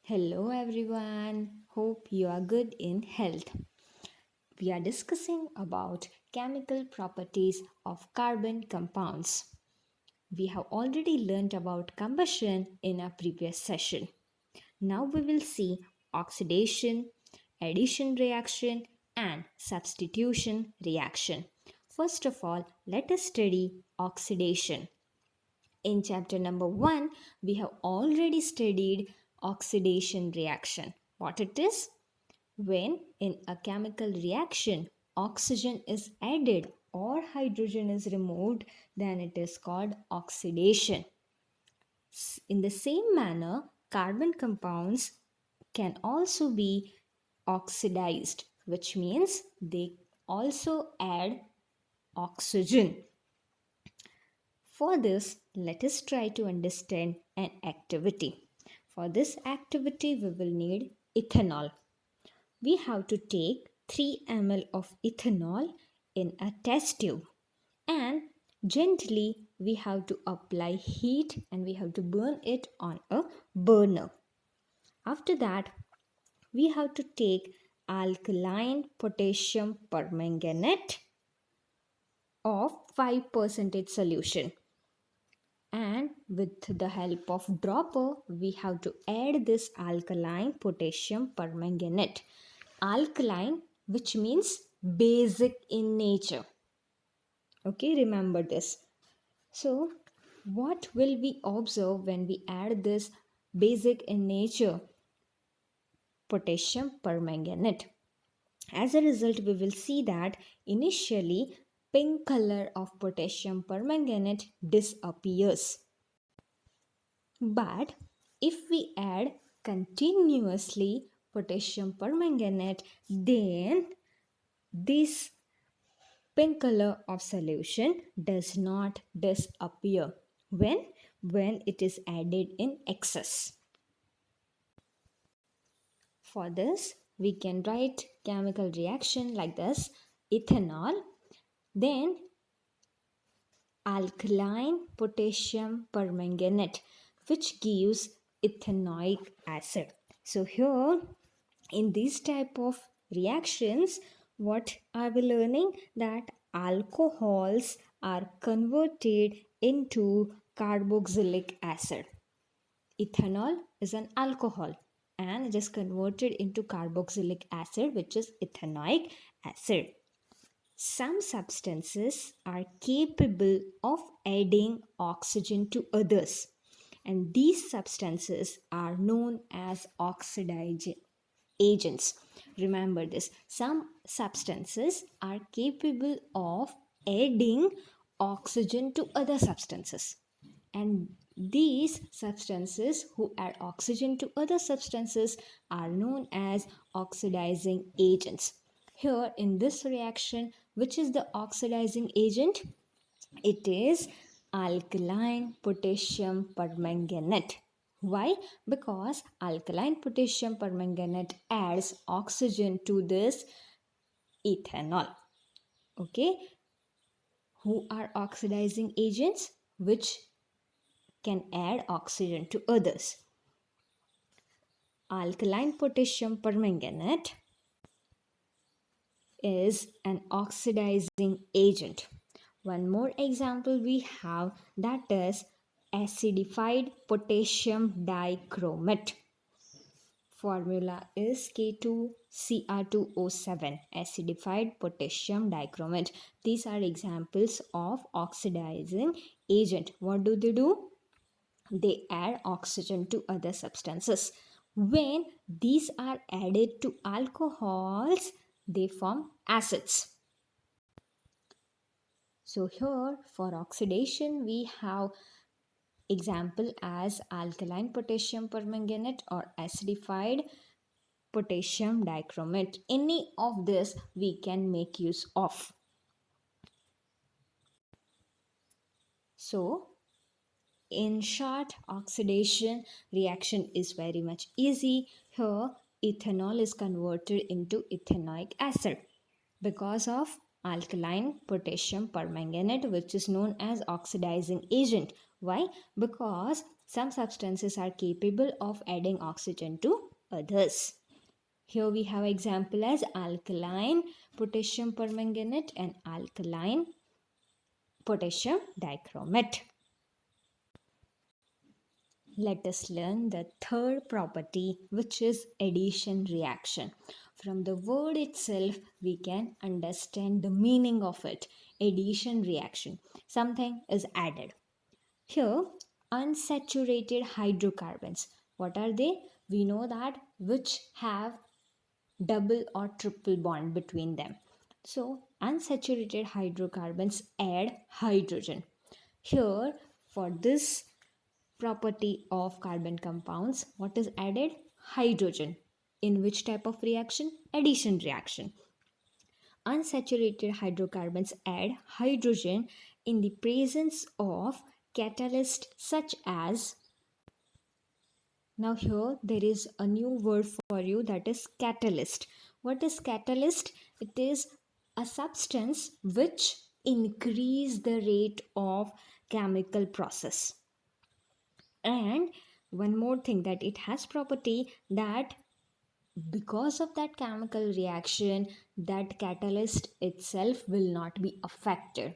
Hello everyone. Hope you are good in health. We are discussing about chemical properties of carbon compounds. We have already learned about combustion in a previous session. Now we will see oxidation, addition reaction and substitution reaction. First of all, let us study oxidation. In chapter number 1, we have already studied oxidation reaction. What it is? When in a chemical reaction, oxygen is added or hydrogen is removed, then it is called oxidation. In the same manner, carbon compounds can also be oxidized, which means they also add oxygen. For this, let us try to understand an activity. For this activity, we will need ethanol. We have to take 3 ml of ethanol in a test tube and gently we have to apply heat and we have to burn it on a burner. After that, we have to take alkaline potassium permanganate of 5% solution. And with the help of dropper, we have to add this alkaline potassium permanganate. Alkaline, which means basic in nature. Okay, remember this. So, what will we observe when we add this basic in nature potassium permanganate? As a result, we will see that initially pink color of potassium permanganate disappears. But if we add continuously potassium permanganate, then this pink color of solution does not disappear when it is added in excess. For this, we can write chemical reaction like this: ethanol, then alkaline potassium permanganate, which gives ethanoic acid. So here in this type of reactions, what are we learning? That alcohols are converted into carboxylic acid. Ethanol is an alcohol and it is converted into carboxylic acid, which is ethanoic acid. Some substances are capable of adding oxygen to others, and these substances are known as oxidizing agents. Remember this: some substances are capable of adding oxygen to other substances, and these substances who add oxygen to other substances are known as oxidizing agents. Here in this reaction, which is the oxidizing agent? It is alkaline potassium permanganate. Why? Because alkaline potassium permanganate adds oxygen to this ethanol. Okay, who are oxidizing agents which can add oxygen to others? Alkaline potassium permanganate is an oxidizing agent. One more example we have, that is acidified potassium dichromate. Formula is K2Cr2O7, acidified potassium dichromate. These are examples of oxidizing agent. What do? They add oxygen to other substances. When these are added to alcohols, they form acids. So here for oxidation, we have example as alkaline potassium permanganate or acidified potassium dichromate. Any of this we can make use of. So in short, oxidation reaction is very much easy. Here ethanol is converted into ethanoic acid because of alkaline potassium permanganate, which is known as oxidizing agent. Why? Because Some substances are capable of adding oxygen to others. Here we have example as alkaline potassium permanganate and alkaline potassium dichromate. Let us learn the third property, which is addition reaction. From the word itself, we can understand the meaning of it. Addition reaction. Something is added. Here, unsaturated hydrocarbons. What are they? We know that which have double or triple bond between them. So, unsaturated hydrocarbons add hydrogen. Here, for this property of carbon compounds, what is added? Hydrogen. In which type of reaction? Addition reaction. Unsaturated hydrocarbons add hydrogen in the presence of catalysts such as. Now here there is a new word for you, that is catalyst. What is catalyst? It is a substance which increase the rate of chemical process. And one more thing, that it has property that because of that chemical reaction, that catalyst itself will not be affected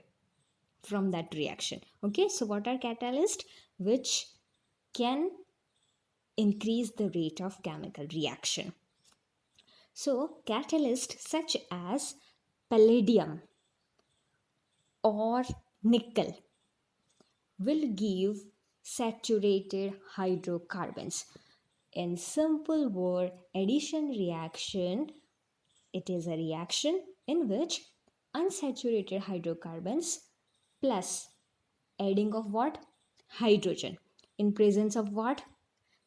from that reaction. Okay, so what are catalysts? Which can increase the rate of chemical reaction. So catalysts such as palladium or nickel will give saturated hydrocarbons. In simple word, addition reaction, it is a reaction in which unsaturated hydrocarbons plus adding of what? Hydrogen. In presence of what?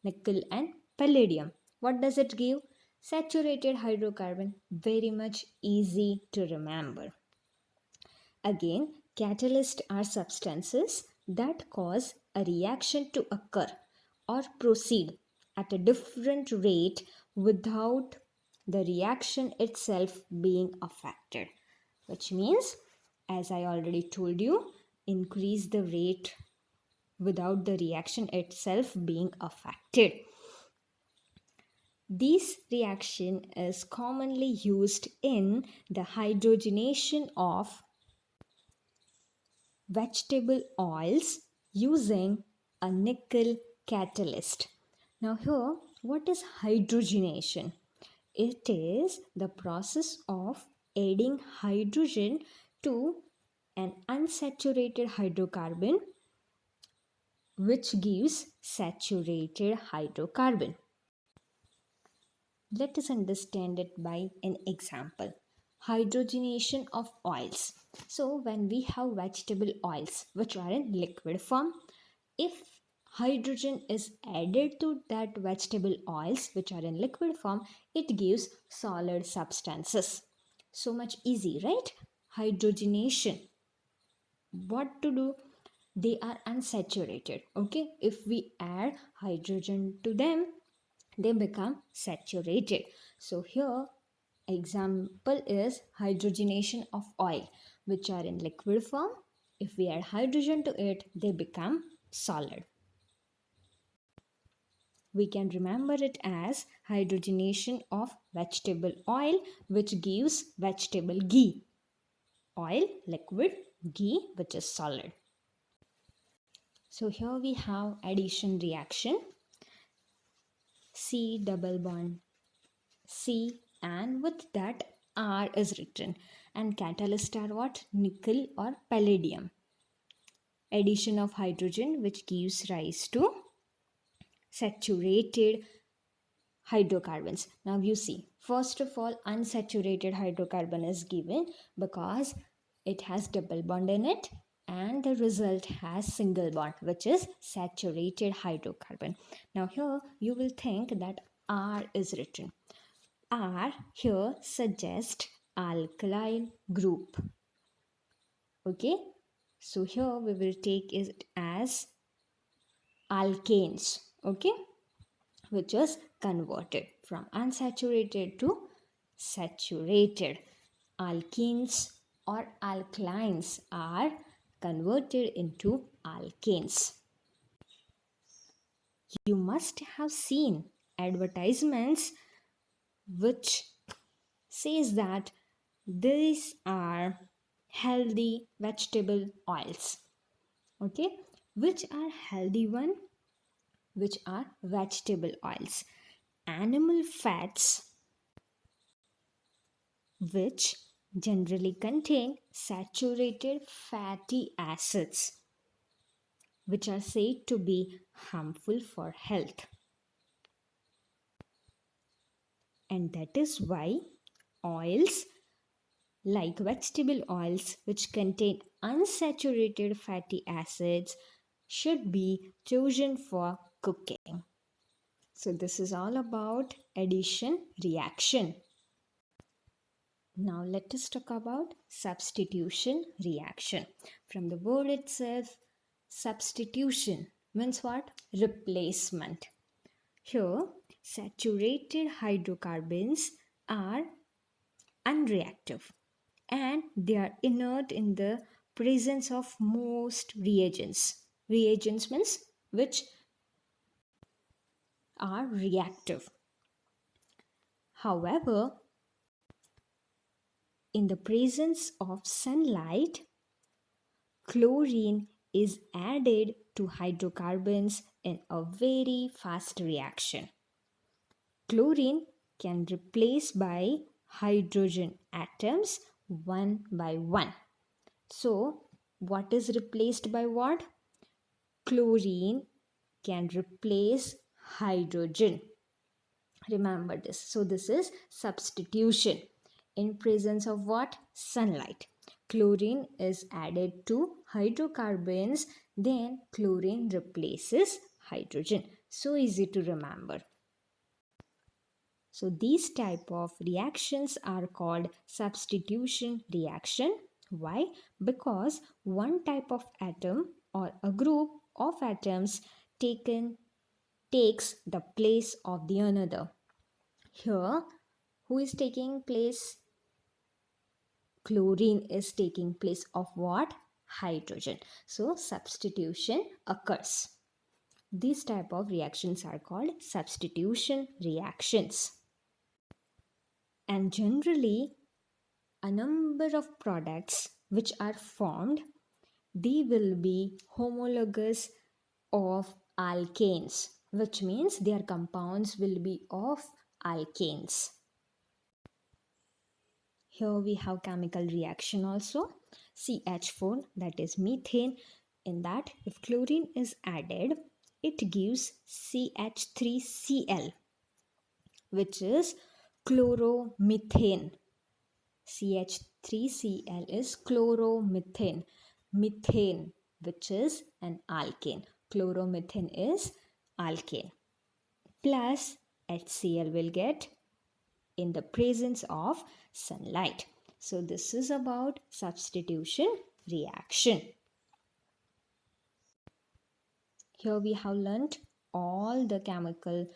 Nickel and palladium. What does it give? Saturated hydrocarbon. Very much easy to remember. Again, catalysts are substances that cause a reaction to occur or proceed at a different rate without the reaction itself being affected. Which means, as I already told you, increase the rate without the reaction itself being affected. This reaction is commonly used in the hydrogenation of vegetable oils using a nickel catalyst. Now here, what is hydrogenation? It is the process of adding hydrogen to an unsaturated hydrocarbon which gives saturated hydrocarbon. Let us understand it by an example. Hydrogenation of oils. So when we have vegetable oils which are in liquid form, if hydrogen is added to that vegetable oils which are in liquid form, it gives solid substances. So much easy, right? Hydrogenation. What to do? They are unsaturated. Okay, if we add hydrogen to them, they become saturated. So here example is hydrogenation of oil which are in liquid form. If we add hydrogen to it, they become solid. We can remember it as hydrogenation of vegetable oil which gives vegetable ghee. Oil, liquid, ghee which is solid. So here we have addition reaction. C double bond C, and with that R is written, and catalyst are what? Nickel or palladium. Addition of hydrogen which gives rise to saturated hydrocarbons. Now you see, first of all, unsaturated hydrocarbon is given because it has double bond in it, and the result has single bond which is saturated hydrocarbon. Now here you will think that R is written. R here suggests alkyl group. Okay, so here we will take it as alkanes. Okay, which is converted from unsaturated to saturated. Alkenes or alkynes are converted into alkanes. You must have seen advertisements which says that these are healthy vegetable oils. Okay, which are healthy one? Which are vegetable oils? Animal fats, which generally contain saturated fatty acids, which are said to be harmful for health. And that is why oils like vegetable oils, which contain unsaturated fatty acids, should be chosen for cooking. So, this is all about addition reaction. Now, let us talk about substitution reaction. From the word itself, substitution means what? Replacement. Here, saturated hydrocarbons are unreactive and they are inert in the presence of most reagents. Reagents means which are reactive. However, in the presence of sunlight, chlorine is added to hydrocarbons in a very fast reaction. Chlorine can replace by hydrogen atoms one by one. So, what is replaced by what? Chlorine can replace hydrogen. Remember this. So, this is substitution. In presence of what? Sunlight. Chlorine is added to hydrocarbons, then chlorine replaces hydrogen. So easy to remember. So these type of reactions are called substitution reaction. Why? Because one type of atom or a group of atoms takes the place of the another. Here, who is taking place? Chlorine is taking place of what? Hydrogen. So substitution occurs. These type of reactions are called substitution reactions. And generally, a number of products which are formed, they will be homologous of alkanes, which means their compounds will be of alkanes. Here we have chemical reaction also. CH4, that is methane. In that, if chlorine is added, it gives CH3Cl, which is chloromethane. CH3Cl is chloromethane. Methane, which is an alkane. Chloromethane is alkane. Plus HCl will get in the presence of sunlight. So this is about substitution reaction. Here we have learnt all the chemical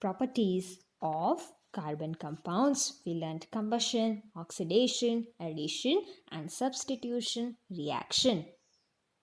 properties of carbon compounds. We learnt combustion, oxidation, addition and substitution reaction.